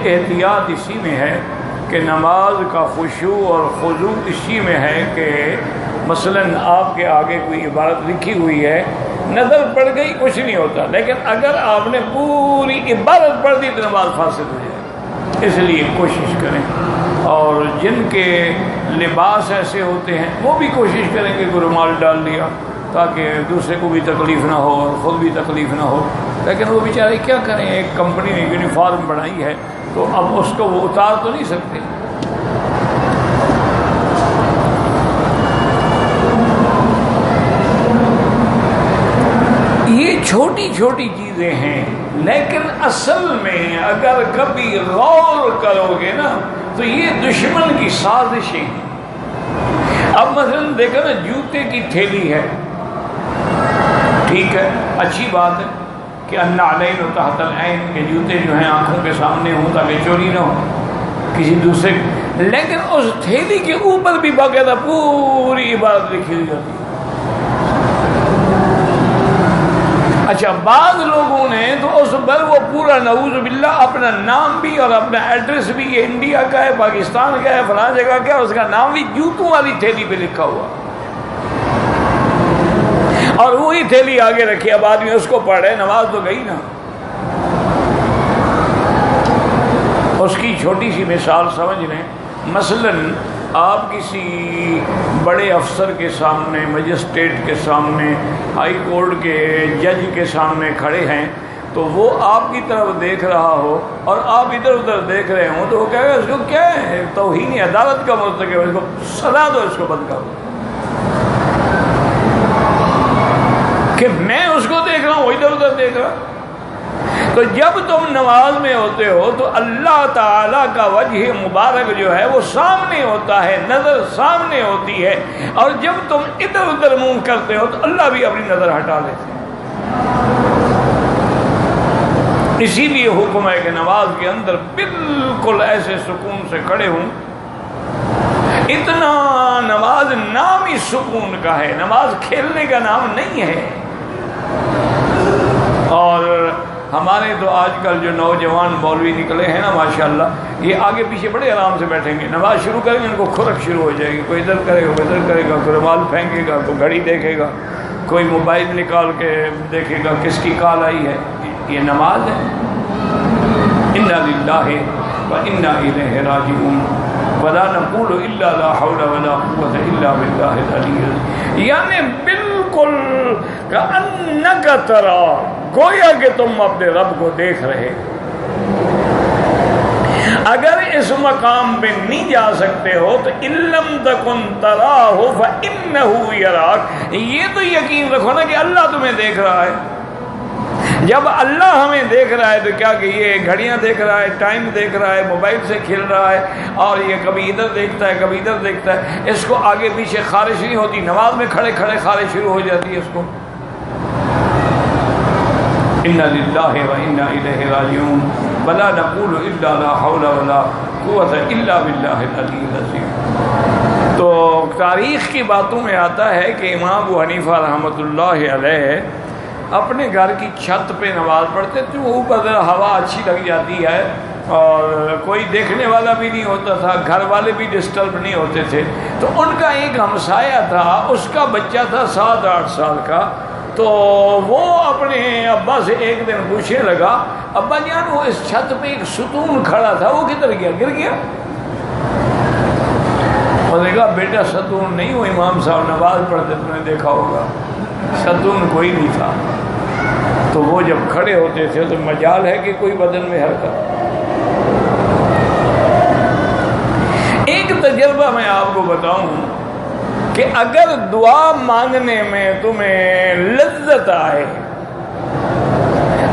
احتیاط اسی میں ہے کہ نماز کا خشوع اور خضوع اسی میں ہے کہ مثلاً آپ کے آگے کوئی عبارت لکھی ہوئی ہے، نظر پڑ گئی کچھ نہیں ہوتا، لیکن اگر آپ نے پوری عبارت پڑھ دی تو نماز فاسد ہو جائے۔ اس لیے کوشش کریں، اور جن کے لباس ایسے ہوتے ہیں وہ بھی کوشش کریں کہ رومال ڈال لیا تاکہ دوسرے کو بھی تکلیف نہ ہو اور خود بھی تکلیف نہ ہو، لیکن وہ بیچارے کیا کریں، ایک کمپنی نے یونیفارم بنائی ہے تو اب اس کو وہ اتار تو نہیں سکتے۔ یہ چھوٹی چھوٹی چیزیں ہیں، لیکن اصل میں اگر کبھی غور کرو گے نا تو یہ دشمن کی سازشیں ہیں۔ اب مثلا دیکھو نا، جوتے کی تھیلی ہے، ٹھیک ہے، اچھی بات ہے کہ النعلین تحت العین، کے جوتے جو ہیں آنکھوں کے سامنے ہوں تاکہ چوری نہ ہو کسی دوسرے، لیکن اس تھیلی کے اوپر بھی باقاعدہ پوری عبادت لکھی ہوئی ہوتی ہے۔ اچھا، بعض لوگوں نے تو اس پر وہ پورا نعوذ باللہ اپنا نام بھی اور اپنا ایڈریس بھی، یہ انڈیا کا ہے، پاکستان کا ہے، فلاں جگہ کا ہے، اس کا نام بھی جوتوں والی تھیلی پہ لکھا ہوا، اور وہی تھیلی آگے رکھی، اب آدمی اس کو پڑھے، نماز تو گئی نا۔ اس کی چھوٹی سی مثال سمجھ لیں، مثلاً آپ کسی بڑے افسر کے سامنے، مجسٹریٹ کے سامنے، ہائی کورٹ کے جج کے سامنے کھڑے ہیں، تو وہ آپ کی طرف دیکھ رہا ہو اور آپ ادھر ادھر دیکھ رہے ہوں تو وہ کہے گا اس کو کیا ہے، توہین عدالت کا مرتکب ہے، اس کو سزا دو، اس کو بند کر دو۔ کہ میں اس کو دیکھ رہا ہوں، وہ ادھر ادھر دیکھ رہا۔ تو جب تم نماز میں ہوتے ہو تو اللہ تعالیٰ کا وجہ مبارک جو ہے وہ سامنے ہوتا ہے، نظر سامنے ہوتی ہے، اور جب تم ادھر ادھر منہ کرتے ہو تو اللہ بھی اپنی نظر ہٹا لیتے ہیں۔ اسی لیے حکم ہے کہ نماز کے اندر بالکل ایسے سکون سے کھڑے ہوں۔ اتنا نماز نام ہی سکون کا ہے، نماز کھیلنے کا نام نہیں ہے۔ اور ہمارے تو آج کل جو نوجوان مولوی نکلے ہیں نا ماشاءاللہ، یہ آگے پیچھے بڑے آرام سے بیٹھیں گے، نماز شروع کریں گے ان کو کھرک شروع ہو جائے گی، کوئی ادھر کرے گا، کوئی ادھر کرے گا، کوئی رومال پھینکے گا، کوئی گھڑی دیکھے گا، کوئی موبائل نکال کے دیکھے گا کس کی کال آئی ہے۔ یہ نماز ہے؟ انا للہ و انا الیہ راجعون، ولا نقول الا لا حول ولا قوة الا باللہ العلی العظیم، یعنی بالکل کأنک ترا، گویا کہ تم اپنے رب کو دیکھ رہے۔ اگر اس مقام پہ نہیں جا سکتے ہو تو ان لم تکن تراہ فانہ یراک، یہ تو یقین رکھو نا کہ اللہ تمہیں دیکھ رہا ہے۔ جب اللہ ہمیں دیکھ رہا ہے تو کیا کہ یہ گھڑیاں دیکھ رہا ہے، ٹائم دیکھ رہا ہے، موبائل سے کھیل رہا ہے، اور یہ کبھی ادھر دیکھتا ہے کبھی ادھر دیکھتا ہے، اس کو آگے پیچھے خارش نہیں ہوتی، نماز میں کھڑے کھڑے خارش شروع ہو جاتی ہے اس کو۔ انا للہ و انا الیہ راجعون، ولا نقول الا لا حول ولا قوة الا باللہ العلی العظیم۔ تو تاریخ کی باتوں میں آتا ہے کہ امام ابو حنیفہ رحمۃ اللہ علیہ اپنے گھر کی چھت پہ نماز پڑھتے تھے، اوپر ذرا ہوا اچھی لگ جاتی ہے اور کوئی دیکھنے والا بھی نہیں ہوتا تھا، گھر والے بھی ڈسٹرب نہیں ہوتے تھے۔ تو ان کا ایک ہمسایہ تھا، اس کا بچہ تھا 7-8 سال کا، تو وہ اپنے ابا سے ایک دن پوچھنے لگا، ابا جان وہ اس چھت پہ ایک ستون کھڑا تھا، وہ کدھر گیا؟ گر گیا؟ اور نے کہا بیٹا ستون نہیں، وہ امام صاحب نماز پڑھتے تم نے دیکھا ہوگا، ستون کوئی نہیں تھا۔ تو وہ جب کھڑے ہوتے تھے تو مجال ہے کہ کوئی بدن میں حرکت۔ ایک تجربہ میں آپ کو بتاؤں کہ اگر دعا مانگنے میں تمہیں لذت آئے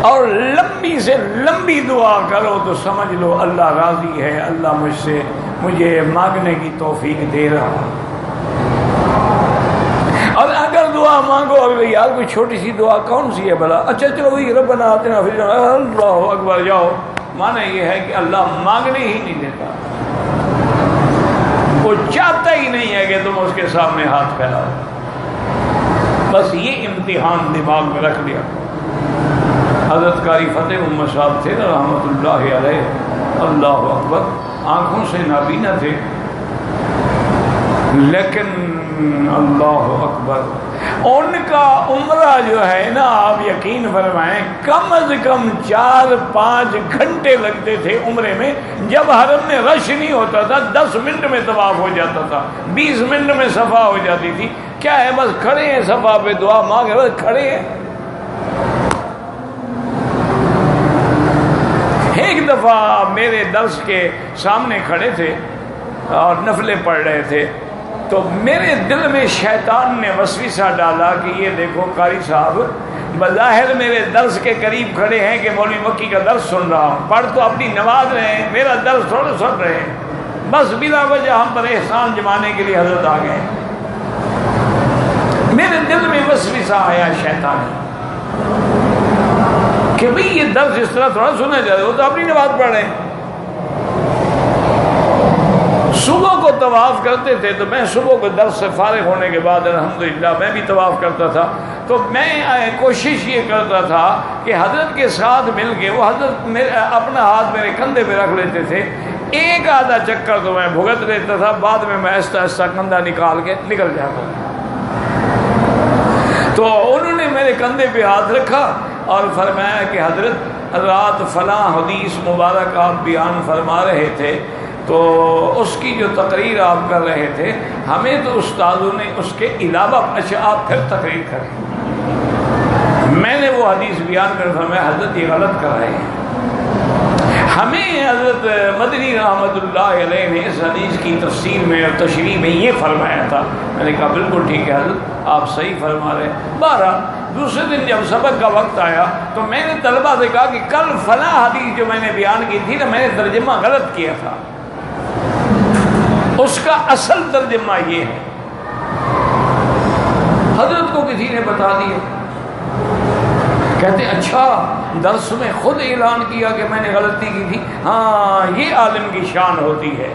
اور لمبی سے لمبی دعا کرو تو سمجھ لو اللہ راضی ہے، اللہ مجھے مانگنے کی توفیق دے رہا۔ اور اگر دعا مانگو اور یار کوئی چھوٹی سی دعا کون سی ہے بھلا، اچھا چلو وہی ربنا آتنا فی الدنیا، اللہ اکبر جاؤ، معنی یہ ہے کہ اللہ مانگنے ہی نہیں دیتا، وہ چاہتا ہی نہیں ہے کہ تم اس کے سامنے ہاتھ پھیلاؤ۔ بس یہ امتحان دماغ میں رکھ لیا۔ حضرت قاری فتح محمد صاحب تھے نا رحمۃ اللہ علیہ، اللہ اکبر، آنکھوں سے نابینا تھے، لیکن اللہ اکبر ان کا عمرہ جو ہے نا، آپ یقین فرمائیں کم از کم 4-5 گھنٹے لگتے تھے عمرے میں. جب حرم میں رش نہیں ہوتا تھا 10 منٹ میں طواف ہو جاتا تھا، 20 منٹ میں صفا ہو جاتی تھی. کیا ہے، بس کھڑے ہیں صفا پہ، دعا مانگ رہے، بس کھڑے ہیں. ایک دفعہ میرے درس کے سامنے کھڑے تھے اور نفلیں پڑھ رہے تھے، تو میرے دل میں شیطان نے وسوسہ ڈالا کہ یہ دیکھو قاری صاحب بظاہر میرے درس کے قریب کھڑے ہیں کہ مولوی مکی کا درس سن رہا ہوں، پڑھ تو اپنی نماز رہے ہیں، میرا درس تھوڑا سن رہے ہیں، بس بلا وجہ ہم پر احسان جمانے کے لیے حضرت آ گئے. میرے دل میں وسوسہ آیا شیطان کہ بھئی یہ درس اس طرح تھوڑا سنا جائے، وہ تو اپنی نماز پڑھ رہے ہیں. صبح کو طواف کرتے تھے تو میں صبح کو درس سے فارغ ہونے کے بعد الحمدللہ میں بھی طواف کرتا تھا، تو میں کوشش یہ کرتا تھا کہ حضرت کے ساتھ مل کے، وہ حضرت اپنا ہاتھ میرے کندھے پہ رکھ لیتے تھے، ایک آدھا چکر تو میں بھگت لیتا تھا، بعد میں آہستہ آہستہ کندھا نکال کے نکل جاتا تھا. تو انہوں نے میرے کندھے پہ ہاتھ رکھا اور فرمایا کہ حضرت رات فلاں حدیث مبارک آپ بیان فرما رہے تھے، تو اس کی جو تقریر آپ کر رہے تھے، ہمیں تو استادوں نے اس کے علاوہ اچھا آپ پھر تقریر کریں. میں نے وہ حدیث بیان کر فرمایا حضرت یہ غلط کر رہے ہیں. ہمیں حضرت مدنی رحمۃ اللہ علیہ نے اس حدیث کی تفسیر میں اور تشریح میں یہ فرمایا تھا. میں نے کہا بالکل ٹھیک ہے حضرت، آپ صحیح فرما رہے ہیں. بہرحال دوسرے دن جب سبق کا وقت آیا تو میں نے طلبہ سے کہا کہ کل فلاں حدیث جو میں نے بیان کی تھی نا، میں نے ترجمہ غلط کیا تھا، اس کا اصل ترجمہ یہ ہے. حضرت کو کسی نے بتا دیا، کہتے اچھا درس میں خود اعلان کیا کہ میں نے غلطی کی تھی. ہاں یہ عالم کی شان ہوتی ہے،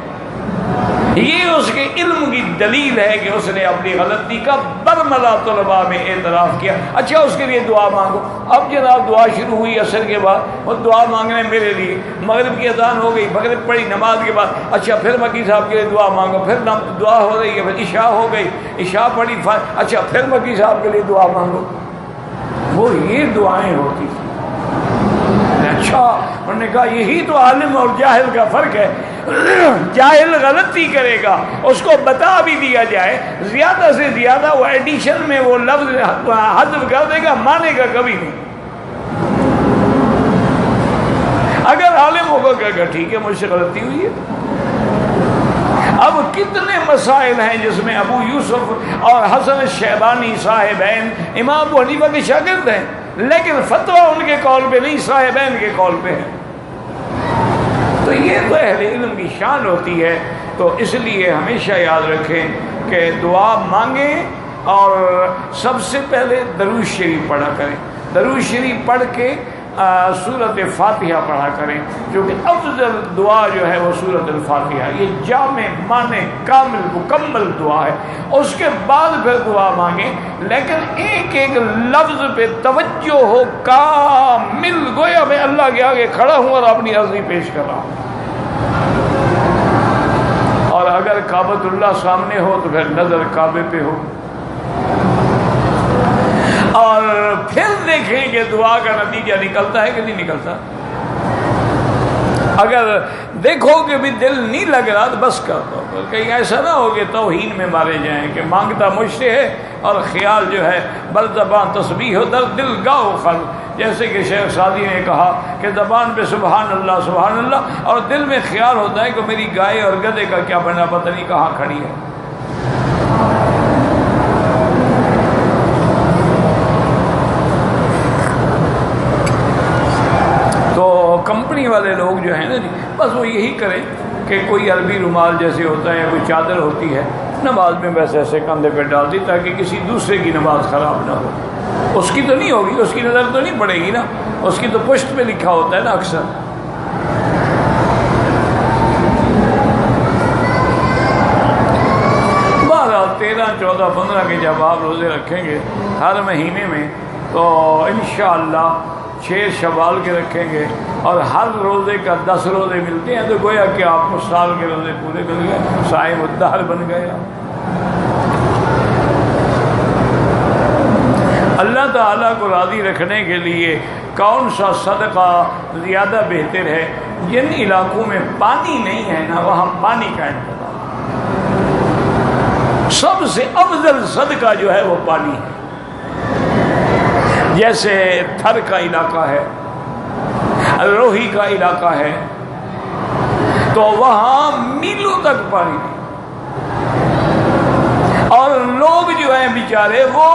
یہ اس کے علم کی دلیل ہے کہ اس نے اپنی غلطی کا برملا طلباء میں اعتراف کیا. اچھا اس کے لیے دعا مانگو. اب جناب دعا شروع ہوئی عصر کے بعد، وہ دعا مانگنے میرے لیے، مغرب کی اذان ہو گئی، مغرب پڑھی نماز کے بعد، اچھا پھر مکی صاحب کے لیے دعا مانگو، پھر دعا ہو رہی ہے، پھر عشاء ہو گئی، عشاء پڑھی، اچھا پھر مکی صاحب کے لیے دعا مانگو. وہ یہ دعائیں ہوتی تھیں. اچھا انہوں نے کہا یہی تو عالم اور جاہل کا فرق ہے. جاہل غلطی کرے گا، اس کو بتا بھی دیا جائے، زیادہ سے زیادہ وہ ایڈیشن میں وہ لفظ حذف کر دے گا، مانے گا کبھی نہیں. اگر عالم ہوگا کہے گا ٹھیک ہے مجھ سے غلطی ہوئی ہے. اب کتنے مسائل ہیں جس میں ابو یوسف اور حسن الشیبانی صاحبین امام ابو حنیفہ کے شاگرد ہیں، لیکن فتویٰ ان کے قول پہ نہیں، صاحبین کے قول پہ ہے. تو یہ تو اہل علم کی شان ہوتی ہے. تو اس لیے ہمیشہ یاد رکھیں کہ دعا مانگیں اور سب سے پہلے درود شریف پڑھا کریں. درود شریف پڑھ کے سورۃ فاتحہ پڑھا کریں، کیونکہ افضل دعا جو ہے وہ سورۃ الفاتحہ، یہ جامع معنی کامل مکمل دعا ہے. اس کے بعد پھر دعا مانگیں، لیکن ایک ایک لفظ پہ توجہ ہو کامل، گویا میں اللہ کے آگے کھڑا ہوں اور اپنی عرضی پیش کر رہا ہوں. اور اگر کعبۃ اللہ سامنے ہو تو پھر نظر کعبے پہ ہو، اور پھر دیکھیں کہ دعا کا نتیجہ نکلتا ہے کہ نہیں نکلتا. اگر دیکھو کہ بھی دل نہیں لگ رہا تو بس کر دو. کہیں ایسا نہ ہو کہ توہین میں مارے جائیں کہ مانگتا مجھ سے ہے اور خیال جو ہے بل زبان تسبیح ہو در دل گاؤ خل. جیسے کہ شیخ سعدی نے کہا کہ زبان پہ سبحان اللہ اور دل میں خیال ہوتا ہے کہ میری گائے اور گدھے کا کیا بنا، پتہ نہیں کہاں کھڑی ہے. کمپنی والے لوگ جو ہیں نا جی، بس وہ یہی کریں کہ کوئی عربی رومال جیسے ہوتا ہے، کوئی چادر ہوتی ہے، نماز میں ویسے ایسے کندھے پہ ڈال دی تاکہ کسی دوسرے کی نماز خراب نہ ہو. اس کی تو نہیں ہوگی، اس کی نظر تو نہیں پڑے گی نا، اس کی تو پشت پہ لکھا ہوتا ہے نا اکثر. بہرحال 13، 14، 15 کے جب آپ روزے رکھیں گے ہر مہینے میں تو انشاءاللہ 6 شوال کے رکھیں گے اور ہر روزے کا 10 روزے ملتے ہیں تو گویا کہ آپ کو سال کے روزے پورے مل گئے، صائم الدہر بن گئے۔ اللہ تعالیٰ کو راضی رکھنے کے لیے کون سا صدقہ زیادہ بہتر ہے؟ جن علاقوں میں پانی نہیں ہے نا، وہاں پانی کا انتظام، سب سے افضل صدقہ جو ہے وہ پانی ہے۔ جیسے تھر کا علاقہ ہے، روہی کا علاقہ ہے، تو وہاں میلوں تک پانی نہیں، اور لوگ جو ہیں بیچارے وہ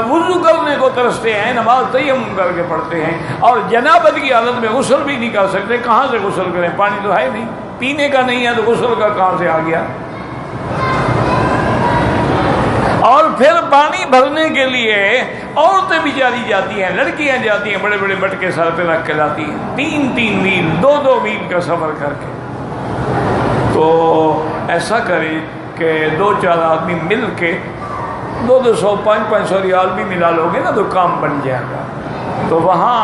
وضو کرنے کو ترستے ہیں، نماز تیمم کر کے پڑھتے ہیں، اور جنابت کی حالت میں غسل بھی نہیں کر سکتے۔ کہاں سے غسل کریں؟ پانی تو ہے نہیں، پینے کا نہیں ہے تو غسل کا کہاں سے آ گیا؟ اور پھر پانی بھرنے کے لیے عورتیں بیچاری جاتی ہیں، لڑکیاں جاتی ہیں، بڑے بڑے مٹکے سر پہ رکھ کے لاتی ہیں، 3 میل 2 میل کا سفر کر کے۔ تو ایسا کریں کہ 2-4 آدمی مل کے 200 500 ریال بھی ملا لو گے نا تو کام بن جائے گا۔ تو وہاں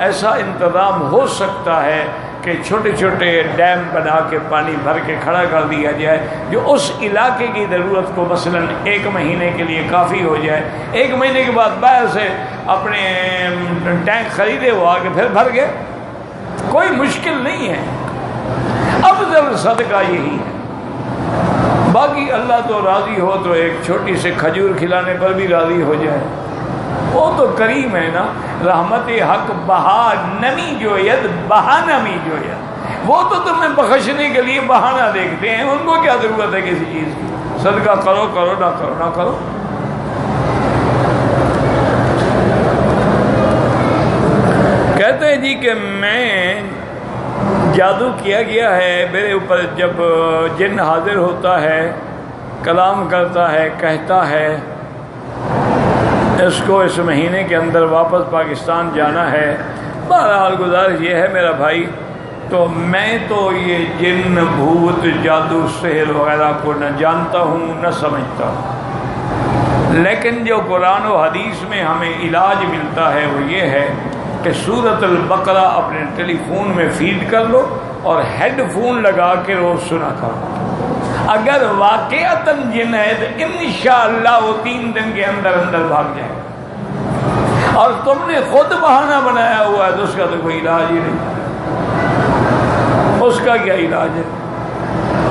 ایسا انتظام ہو سکتا ہے کہ چھوٹے چھوٹے ڈیم بنا کے پانی بھر کے کھڑا کر دیا جائے، جو اس علاقے کی ضرورت کو مثلاً 1 مہینے کے لیے کافی ہو جائے۔ 1 مہینے کے بعد باہر سے اپنے ٹینک خریدے، وہ آگے پھر بھر گئے، کوئی مشکل نہیں ہے۔ افضل صدقہ یہی ہے۔ باقی اللہ تو راضی ہو تو ایک چھوٹی سے کھجور کھلانے پر بھی راضی ہو جائے، وہ تو کریم ہے نا۔ رحمت حق بہا نمی جوید بہانہ می جوید، وہ تو تمہیں بخشنے کے لیے بہانہ دیکھتے ہیں، ان کو کیا ضرورت ہے کسی چیز کی؟ صدقہ کرو کرو، نہ کرو نہ کرو۔ کہتے ہیں جی کہ میں جادو کیا گیا ہے میرے اوپر، جب جن حاضر ہوتا ہے، کلام کرتا ہے، کہتا ہے اس کو اس مہینے کے اندر واپس پاکستان جانا ہے۔ بہرحال گزارش یہ ہے میرا بھائی، تو میں تو یہ جن بھوت جادو سحر وغیرہ کو نہ جانتا ہوں نہ سمجھتا ہوں، لیکن جو قرآن و حدیث میں ہمیں علاج ملتا ہے وہ یہ ہے کہ سورۃ البقرہ اپنے ٹیلی فون میں فیڈ کر لو اور ہیڈ فون لگا کے روز سنا کرو۔ اگر واقعتاً جن ہے تو انشاءاللہ وہ 3 دن کے اندر اندر بھاگ جائے گا، اور تم نے خود بہانہ بنایا ہوا ہے تو اس کا تو کوئی علاج ہی نہیں۔ اس کا کیا علاج ہے؟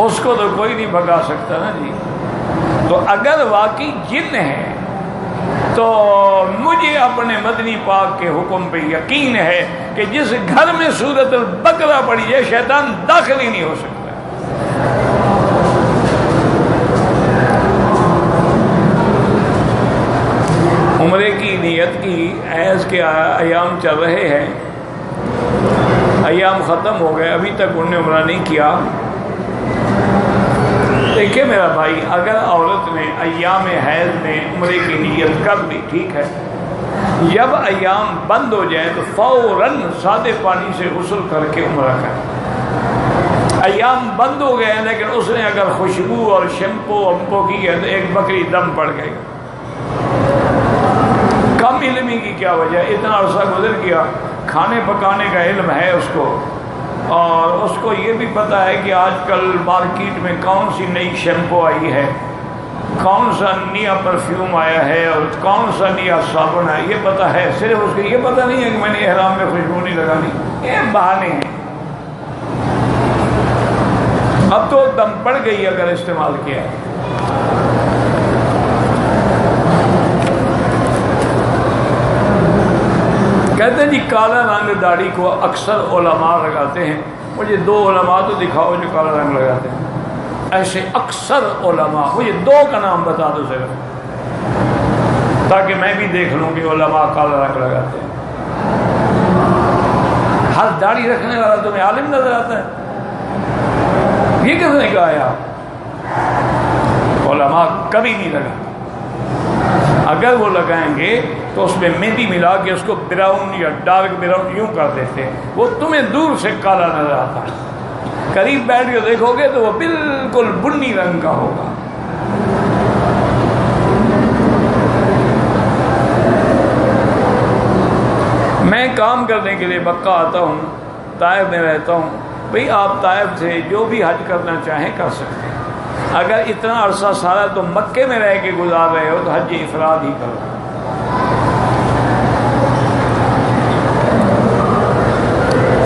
اس کو تو کوئی نہیں بھگا سکتا نا جی۔ تو اگر واقعی جن ہے تو مجھے اپنے مدنی پاک کے حکم پہ یقین ہے کہ جس گھر میں سورۃ البقرہ پڑھی جائے شیطان داخل ہی نہیں ہو سکتا۔ عمرے کی نیت کی حیض کے ایام چل رہے ہیں، ایام ختم ہو گئے، ابھی تک انہوں نے عمرہ نہیں کیا۔ دیکھیں میرا بھائی، اگر عورت نے ایام حیض میں عمرے کی نیت کر لی، ٹھیک ہے، جب ایام بند ہو جائیں تو فوراً سادے پانی سے غسل کر کے عمرہ کریں۔ ایام بند ہو گئے لیکن اس نے اگر خوشبو اور شیمپو کی ہے تو ایک بکری دم پڑ گئی۔ کم علمی کی کیا وجہ؟ اتنا عرصہ گزر گیا، کھانے پکانے کا علم ہے اس کو، اور اس کو یہ بھی پتہ ہے کہ آج کل مارکیٹ میں کون سی نئی شیمپو آئی ہے، کون سا نیا پرفیوم آیا ہے اور کون سا نیا صابن ہے، یہ پتہ ہے۔ صرف اس کو یہ پتہ نہیں ہے کہ میں نے احرام میں خوشبو نہیں لگانی۔ یہ بہانے ہیں۔ اب تو دم پڑ گئی اگر استعمال کیا۔ کہتے ہیں جی کالا رنگ داڑھی کو اکثر علماء لگاتے ہیں، مجھے 2 علماء تو دکھاؤ جو کالا رنگ لگاتے ہیں۔ ایسے اکثر علماء، مجھے 2 کا نام بتا دو صرف، تاکہ میں بھی دیکھ لوں کہ علماء کالا رنگ لگاتے ہیں۔ ہر داڑھی رکھنے والا تمہیں عالم نظر آتا ہے؟ یہ کس نے کہا ہے؟ آپ علماء کبھی نہیں لگاتے۔ اگر وہ لگائیں گے تو اس میں مہندی ملا کے اس کو براؤن یا ڈارک براؤن یوں کر دیتے، وہ تمہیں دور سے کالا نظر آتا ہے، قریب بیٹھ کے دیکھو گے تو وہ بالکل بنی رنگ کا ہوگا۔ میں کام کرنے کے لیے مکہ آتا ہوں، طائف میں رہتا ہوں، بھئی آپ طائف سے جو بھی حج کرنا چاہیں کر سکتے ہیں۔ اگر اتنا عرصہ سارا تو مکے میں رہ کے گزار رہے ہو تو حج افراد ہی کرو۔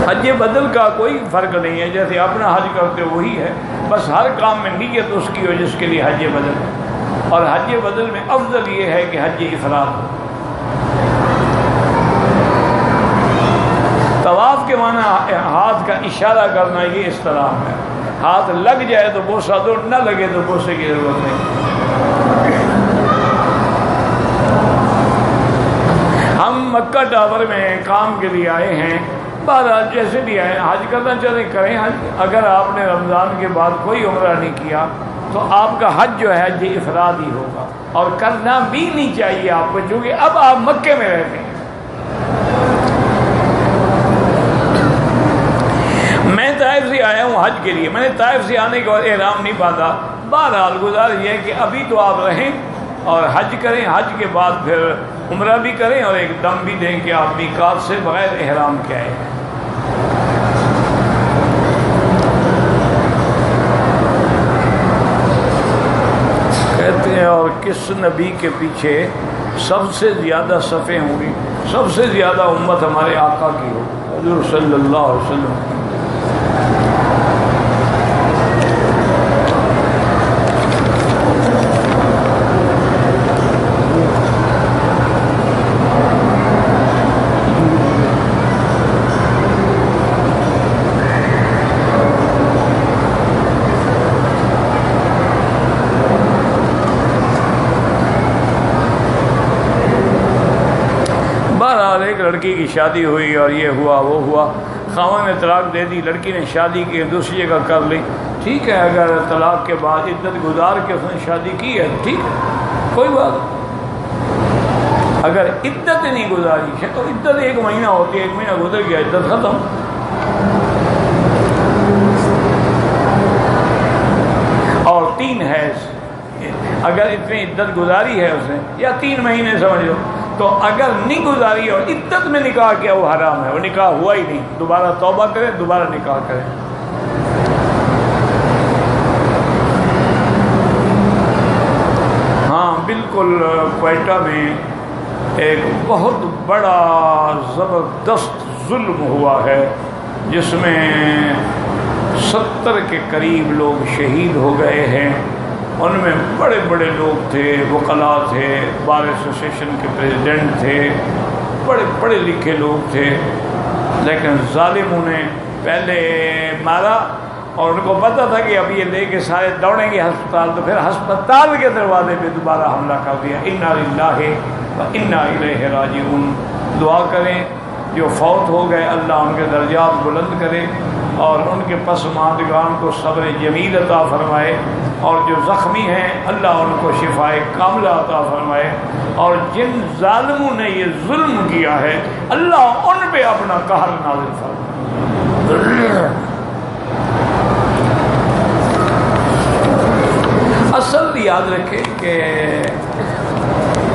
حج بدل کا کوئی فرق نہیں ہے، جیسے اپنا حج کرتے ہو وہی ہے، بس ہر کام میں نیت اس کی ہو جس کے لیے حج بدل ہے، اور حج بدل میں افضل یہ ہے کہ حج افراد ہو۔ طواف کے معنی ہاتھ کا اشارہ کرنا یہ اس طرح ہے، ہاتھ لگ جائے تو بوسہ دو، نہ لگے تو بوسے کی ضرورت نہیں۔ ہم مکہ ٹاور میں کام کے لیے آئے ہیں، بہرحال جیسے بھی آئے، حج کرنا چاہتے کریں حج۔ اگر آپ نے رمضان کے بعد کوئی عمرہ نہیں کیا تو آپ کا حج جو ہے حج افراد ہی ہوگا، اور کرنا بھی نہیں چاہیے آپ کو، چونکہ اب آپ مکے میں رہتے ہیں۔ میں طائف سے آیا ہوں حج کے لیے، میں نے طائف سے آنے کے بعد احرام نہیں باندھا۔ بہرحال گزارش یہ ہے کہ ابھی تو آپ رہیں اور حج کریں، حج کے بعد پھر عمرہ بھی کریں اور ایک دم بھی دیں کہ آپ میقات سے بغیر احرام کے آئے ہیں۔ کہتے ہیں اور کس نبی کے پیچھے سب سے زیادہ صفیں ہوں گی؟ سب سے زیادہ امت ہمارے آقا کی ہو، حضور صلی اللہ علیہ وسلم۔ لڑکی کی شادی ہوئی اور یہ ہوا وہ ہوا، خاوند نے طلاق دے دی، لڑکی نے شادی کی دوسری جگہ کر لی، ٹھیک ہے، اگر طلاق کے بعد عدت گزار کے اس نے شادی کی ہے ٹھیک ہے، کوئی بات۔ اگر عدت نہیں گزاری ہے تو عدت 1 مہینہ ہوتی ہے، 1 مہینہ گزر گیا عدت ختم۔ اور 3 حیض، اگر اتنی عدت گزاری ہے اس نے، یا 3 مہینے سمجھ لو، تو اگر نہیں گزاری اور عدت میں نکاح کیا وہ حرام ہے، وہ نکاح ہوا ہی نہیں، دوبارہ توبہ کرے، دوبارہ نکاح کرے۔ ہاں بالکل، کوئٹہ میں ایک بہت بڑا زبردست ظلم ہوا ہے جس میں 70 کے قریب لوگ شہید ہو گئے ہیں، ان میں بڑے بڑے لوگ تھے، وکلاء تھے، بار ایسوسیشن کے پریزیڈنٹ تھے، بڑے پڑھے لکھے لوگ تھے، لیکن ظالموں نے پہلے مارا اور ان کو پتہ تھا کہ اب یہ لے کے سارے دوڑیں گے ہسپتال، تو پھر ہسپتال کے دروازے پہ دوبارہ حملہ کر دیا۔ انا للہ و انا الیہ راجعون۔ دعا کریں جو فوت ہو گئے اللہ ان کے درجات بلند کرے اور ان کے پسماندگان کو صبر جمیل عطا فرمائے، اور جو زخمی ہیں اللہ ان کو شفائے کاملہ عطا فرمائے، اور جن ظالموں نے یہ ظلم کیا ہے اللہ ان پہ اپنا قہر نازل فرمائے۔ اصل یاد رکھیں کہ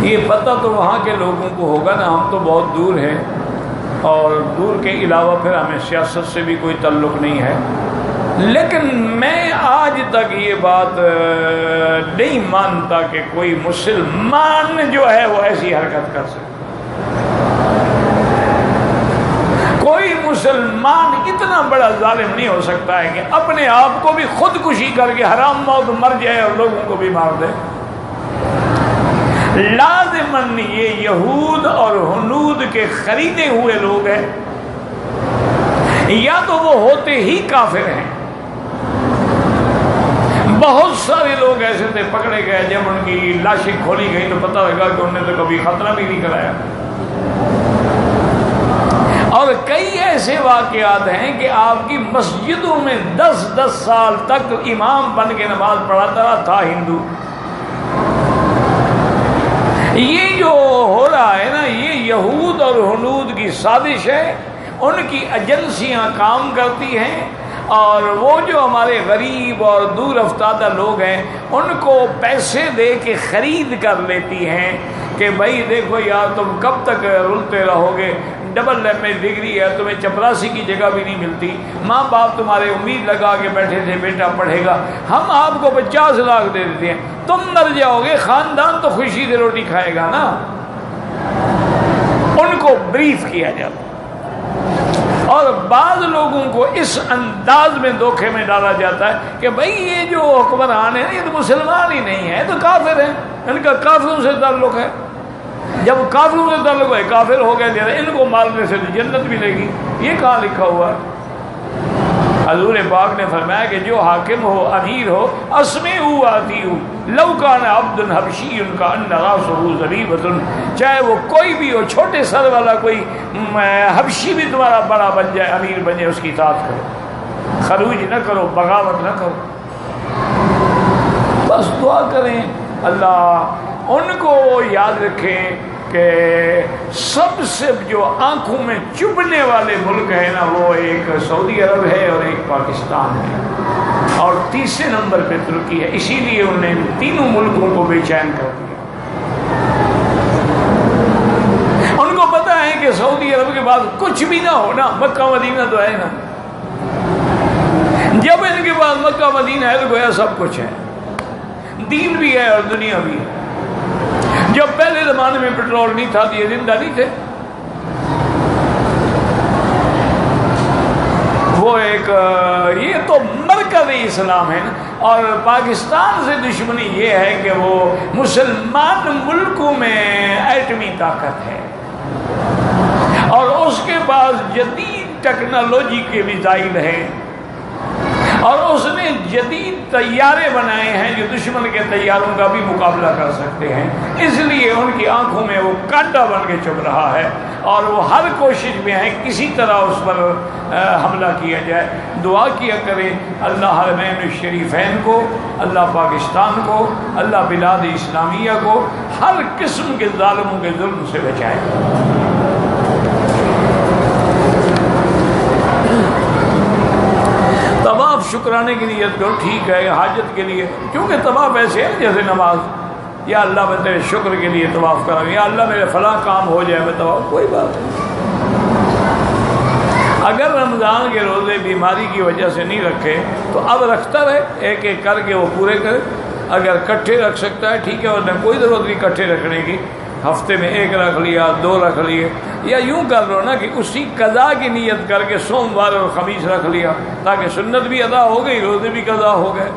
یہ پتہ تو وہاں کے لوگوں کو ہوگا نا، ہم تو بہت دور ہیں، اور دور کے علاوہ پھر ہمیں سیاست سے بھی کوئی تعلق نہیں ہے، لیکن میں آج تک یہ بات نہیں مانتا کہ کوئی مسلمان جو ہے وہ ایسی حرکت کر سکتا۔ کوئی مسلمان اتنا بڑا ظالم نہیں ہو سکتا ہے کہ اپنے آپ کو بھی خودکشی کر کے حرام موت مر جائے اور لوگوں کو بھی مار دے۔ لازماً یہ یہود اور ہنود کے خریدے ہوئے لوگ ہیں، یا تو وہ ہوتے ہی کافر ہیں۔ بہت سارے لوگ ایسے تھے پکڑے گئے، جب ان کی لاشیں کھولی گئی تو پتہ لگا کہ انہوں نے تو کبھی خطرہ بھی نہیں کرایا۔ اور کئی ایسے واقعات ہیں کہ آپ کی مسجدوں میں 10 سال تک امام بن کے نماز پڑھاتا رہا تھا ہندو۔ یہ جو ہو رہا ہے نا، یہ یہود اور ہنود کی سازش ہے، ان کی ایجنسیاں کام کرتی ہیں، اور وہ جو ہمارے غریب اور دور افتادہ لوگ ہیں ان کو پیسے دے کے خرید کر لیتی ہیں کہ بھائی دیکھو یار تم کب تک رلتے رہو گے، ڈبل ایم.اے ڈگری ہے، تمہیں چپراسی کی جگہ بھی نہیں ملتی، ماں باپ تمہارے امید لگا کے بیٹھے تھے بیٹا پڑھے گا، ہم آپ کو 50 لاکھ دے دیتے ہیں، تم مر جاؤ گے، خاندان تو خوشی سے روٹی کھائے گا نا۔ ان کو بریف کیا جاتا، اور بعض لوگوں کو اس انداز میں دھوکے میں ڈالا جاتا ہے کہ بھئی یہ جو حکمران ہیں یہ تو مسلمان ہی نہیں ہے، تو کافر ہیں، ان کا کافروں سے تعلق ہے، جب کافروں سے تعلق ہے کافر ہو گئے، ان کو مارنے سے جنت ملے گی، یہ کہاں لکھا ہوا ہے؟ حضور پاک نے فرمایا کہ جو حاکم ہو، امیر ہو، اسمعوا واطیعوا لو کان عبد حبشی کان راسہ ذبیبۃ، چاہے وہ کوئی بھی ہو، چھوٹے سر والا کوئی حبشی بھی تمہارا بڑا بن جائے، امیر بن جائے، اس کی اطاعت کرو، خروج نہ کرو، بغاوت نہ کرو، بس دعا کریں اللہ ان کو یاد رکھیں کہ سب سے جو آنکھوں میں چبھنے والے ملک ہے نا، وہ ایک سعودی عرب ہے اور ایک پاکستان ہے، اور تیسرے نمبر پہ ترکی ہے، اسی لیے انہوں نے تینوں ملکوں کو بے چین کر دیا۔ ان کو پتا ہے کہ سعودی عرب کے بعد کچھ بھی نہ ہو نا، مکہ مدینہ تو ہے نا، جب ان کے پاس مکہ مدینہ ہے تو گویا سب کچھ ہے، دین بھی ہے اور دنیا بھی ہے۔ جب پہلے زمانے میں پیٹرول نہیں تھا تو یہ زندہ نہیں تھے، وہ ایک یہ تو مرکز اسلام ہے نا، اور پاکستان سے دشمنی یہ ہے کہ وہ مسلمان ملکوں میں ایٹمی طاقت ہے، اور اس کے پاس جدید ٹیکنالوجی کے میزائل ہیں، اور اس نے جدید طیارے بنائے ہیں جو دشمن کے طیاروں کا بھی مقابلہ کر سکتے ہیں، اس لیے ان کی آنکھوں میں وہ کانٹا بن کے چبھ رہا ہے، اور وہ ہر کوشش میں ہے کسی طرح اس پر حملہ کیا جائے۔ دعا کیا کریں اللہ حرمین الشریفین کو، اللہ پاکستان کو، اللہ بلاد اسلامیہ کو ہر قسم کے ظالموں کے ظلم سے بچائے۔ طواف شکرانے کی نیت کرو، ٹھیک ہے، حاجت کے لیے، کیونکہ طواف ایسے ہے جیسے نماز، یا اللہ میں تیرے شکر کے لیے طواف کر رہا ہوں، یا اللہ میرے فلاں کام ہو جائے میں طواف، کوئی بات نہیں۔ اگر رمضان کے روزے بیماری کی وجہ سے نہیں رکھے تو اب رکھتا رہے، ایک ایک کر کے وہ پورے کرے، اگر کٹھے رکھ سکتا ہے ٹھیک ہے، اور کوئی ضرورت نہیں کٹھے رکھنے کی، ہفتے میں 1 رکھ لیا، 2 رکھ لیے، یا یوں کر لو نا کہ اسی قضا کی نیت کر کے سوموار اور خمیس رکھ لیا، تاکہ سنت بھی ادا ہو گئی، روزے بھی قضا ہو گئے۔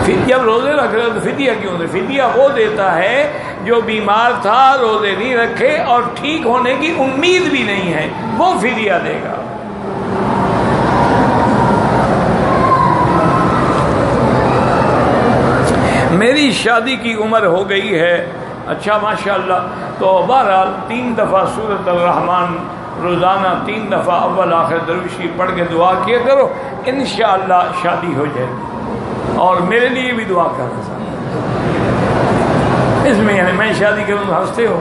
پھر جب روزے رکھ رہے تو فدیہ کیوں دے؟ فدیہ وہ دیتا ہے جو بیمار تھا، روزے نہیں رکھے اور ٹھیک ہونے کی امید بھی نہیں ہے، وہ فدیہ دے گا۔ میری شادی کی عمر ہو گئی ہے، اچھا ماشاءاللہ، تو بہرحال 3 دفعہ سورۃ الرحمن روزانہ 3 دفعہ اول آخر درود شریف پڑھ کے دعا کیا کرو، انشاءاللہ شادی ہو جائے گی، اور میرے لیے بھی دعا کرنا۔ اس میں یعنی میں شادی کروں تو ہنستے ہو،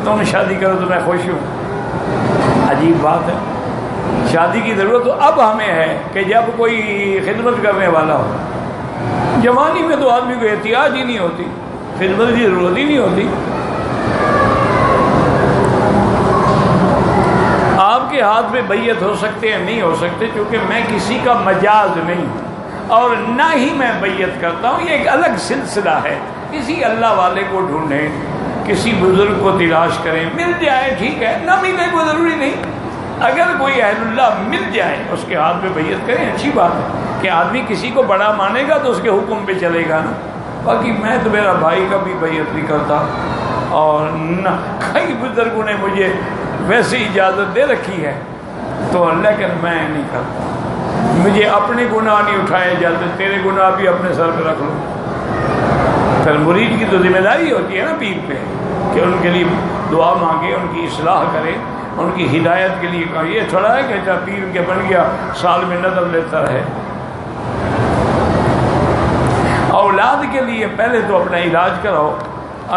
تم شادی کرو تو میں خوش ہوں، عجیب بات ہے۔ شادی کی ضرورت تو اب ہمیں ہے کہ جب کوئی خدمت کرنے والا ہو، جوانی میں تو آدمی کو احتیاج ہی نہیں ہوتی، خدمت کی ضرورت ہی نہیں ہوتی۔ آپ کے ہاتھ میں بیعت ہو سکتے ہیں، نہیں ہو سکتے، کیونکہ میں کسی کا مجاز نہیں ہوں، اور نہ ہی میں بیعت کرتا ہوں، یہ ایک الگ سلسلہ ہے۔ کسی اللہ والے کو ڈھونڈیں، کسی بزرگ کو تلاش کریں، مل جائے ٹھیک ہے، نہ ملے کوئی ضروری نہیں، اگر کوئی اہل اللہ مل جائے اس کے ہاتھ میں بیعت کریں، اچھی بات ہے کہ آدمی کسی کو بڑا مانے گا تو اس کے حکم پہ چلے گا نا۔ باقی میں تو میرا بھائی کا بھی بیعت نہیں کرتا، اور نہ کئی بزرگوں نے مجھے ویسے اجازت دے رکھی ہے تو، لیکن میں نہیں کرتا، مجھے اپنے گناہ نہیں اٹھائے جاتے، تیرے گناہ بھی اپنے سر پہ رکھ لو۔ پھر مرید کی تو ذمہ داری ہوتی ہے نا پیر پہ کہ ان کے لیے دعا مانگے، ان کی اصلاح کرے، ان کی ہدایت کے لیے کہا۔ یہ تھوڑا ہے کہ جب پیر کے بن گیا سال میں نظر لیتا رہے۔ اولاد کے لیے پہلے تو اپنا علاج کراؤ،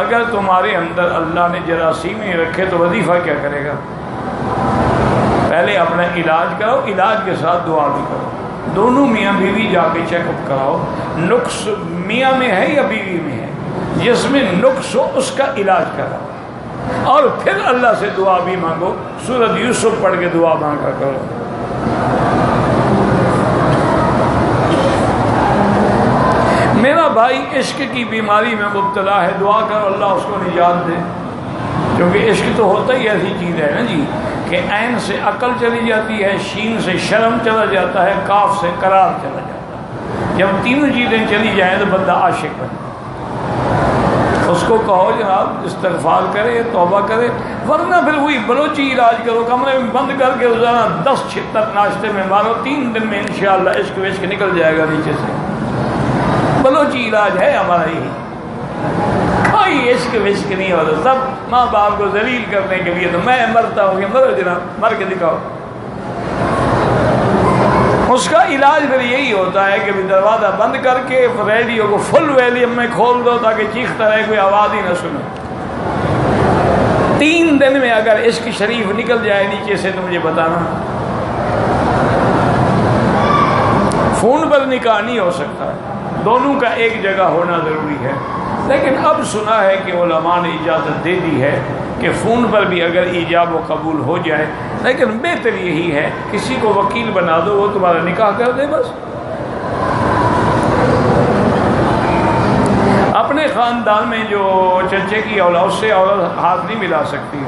اگر تمہارے اندر اللہ نے جراثیم نہیں رکھے تو وظیفہ کیا کرے گا؟ پہلے اپنا علاج کراؤ، علاج کے ساتھ دعا بھی کرو، دونوں میاں بیوی جا کے چیک اپ کراؤ، نقص میاں میں ہے یا بیوی میں ہے، جس میں نقص ہو اس کا علاج کراؤ۔ اور پھر اللہ سے دعا بھی مانگو، سورۃ یوسف پڑھ کے دعا مانگا کرو۔ میرا بھائی عشق کی بیماری میں مبتلا ہے، دعا کرو اللہ اس کو نجات دے، کیونکہ عشق تو ہوتا ہی ایسی چیز ہے نا جی کہ عین سے عقل چلی جاتی ہے، شین سے شرم چلا جاتا ہے، کاف سے قرار چلا جاتا ہے۔ جب تینوں چیزیں چلی جائیں تو بندہ عاشق بنے۔ اس کو کہو جناب استغفار کرے، توبہ کرے، ورنہ پھر وہی بلوچی علاج کرو، کمرے میں بند کر کے روزانہ 10 چھتر ناشتے میں مارو، 3 دن میں انشاءاللہ عشق وشق نکل جائے گا نیچے سے۔ بلوچی علاج ہے ہمارا یہی، کوئی عشق وشق نہیں ہوتا، سب ماں باپ کو ذلیل کرنے کے لیے۔ تو میں مرتا ہوں کہ مرو جناب، مر کے دکھاؤ۔ اس کا علاج پھر یہی ہوتا ہے کہ دروازہ بند کر کے ریڈیو کو فل ویلیوم میں کھول دو تاکہ چیختا رہے، کوئی آواز ہی نہ سنے۔ 3 دن میں اگر عشق شریف نکل جائے نیچے سے تو مجھے بتانا۔ فون پر نکاح نہیں ہو سکتا، دونوں کا ایک جگہ ہونا ضروری ہے، لیکن اب سنا ہے کہ علماء نے اجازت دے دی ہے کہ فون پر بھی اگر ایجاب و قبول ہو جائے، لیکن بہتر یہی ہے کسی کو وکیل بنا دو، وہ تمہارا نکاح کر دے بس۔ اپنے خاندان میں جو چچے کی اولاد، اس سے عورت ہاتھ نہیں ملا سکتی۔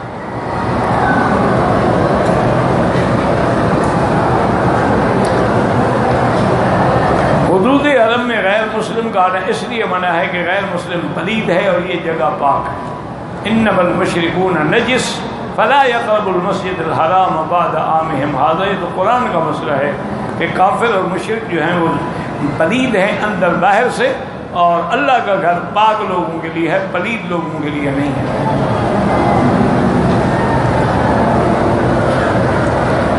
حدود حرم میں غیر مسلم کا آنا اس لیے منع ہے کہ غیر مسلم پلید ہے اور یہ جگہ پاک ہے۔ انما المشرکون نجس فلا يقربوا المسجد الحرام بعد عامهم هذا۔ یہ تو قرآن کا مسئلہ ہے کہ کافر اور مشرک جو ہیں وہ پلید ہیں اندر باہر سے، اور اللہ کا گھر پاک لوگوں کے لیے ہے، پلید لوگوں کے لیے نہیں ہے۔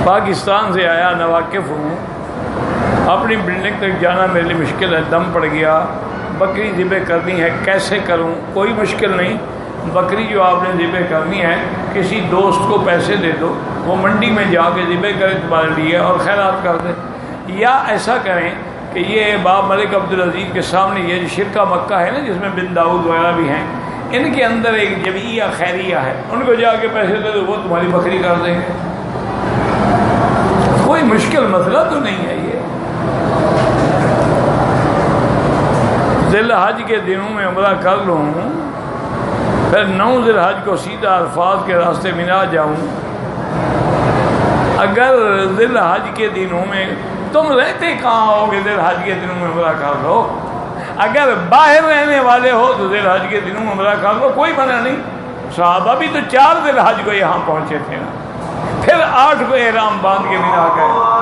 پاکستان سے آیا، نواقف ہوں، اپنی بلڈنگ تک جانا میرے لیے مشکل ہے، دم پڑ گیا، بکری ذبح کرنی ہے، کیسے کروں؟ کوئی مشکل نہیں، بکری جو آپ نے ذبح کرنی ہے کسی دوست کو پیسے دے دو، وہ منڈی میں جا کے ذبح کرے تمہارے لیے اور خیرات کر دے، یا ایسا کریں کہ یہ باب ملک عبدالعزیز کے سامنے یہ جو شرکہ مکہ ہے نا، جس میں بن داؤد وغیرہ بھی ہیں، ان کے اندر ایک جمعیہ خیریہ ہے، ان کو جا کے پیسے دے دو، وہ تمہاری بکری کر دیں گے۔ کوئی مشکل مسئلہ تو نہیں ہے یہ۔ ذی الحج کے دنوں میں عمرہ کر لوں، پھر 9 ذی الحج کو سیدھا عرفات کے راستے مینا جاؤں۔ اگر ذی الحج کے دنوں میں تم رہتے کہاں ہو کہ ذی الحج کے دنوں میں عمرہ کر لو؟ اگر باہر رہنے والے ہو تو ذی الحج کے دنوں میں عمرہ کر لو، کوئی منع نہیں۔ صحابہ بھی تو 4 ذی الحج کو یہاں پہنچے تھے نا، پھر 8 کو احرام باندھ کے مینا گئے۔